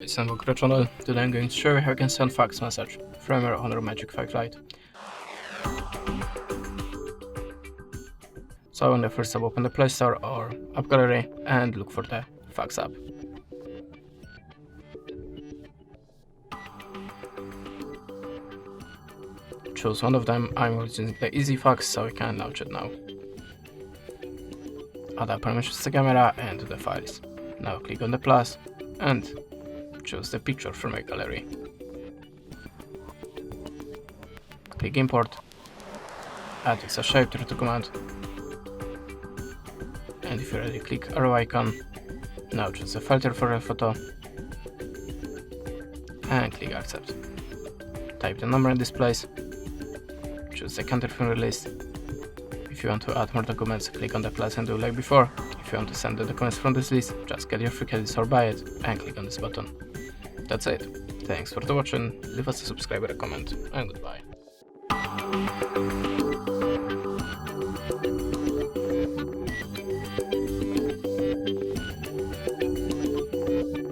It's HONOR channel. Today I'm going to show you how you can send fax message from your HONOR Magic5 Lite. So on the first step, open the Play Store or App Gallery and look for the fax app. Choose one of them. I'm using the Easy Fax, so you can launch it now. Add permissions to the camera and to the files. Now click on the plus and choose the picture from your gallery. Click import, add extra shape to the document, and if you're ready, click arrow icon. Now choose the filter for a photo and click accept. Type the number in this place, choose the country from the list. If you want to add more documents, click on the plus and do like before. If you want to send the documents from this list, just get your free credits or buy it and click on this button. That's it. Thanks for watching, leave us a subscribe or a comment, and goodbye.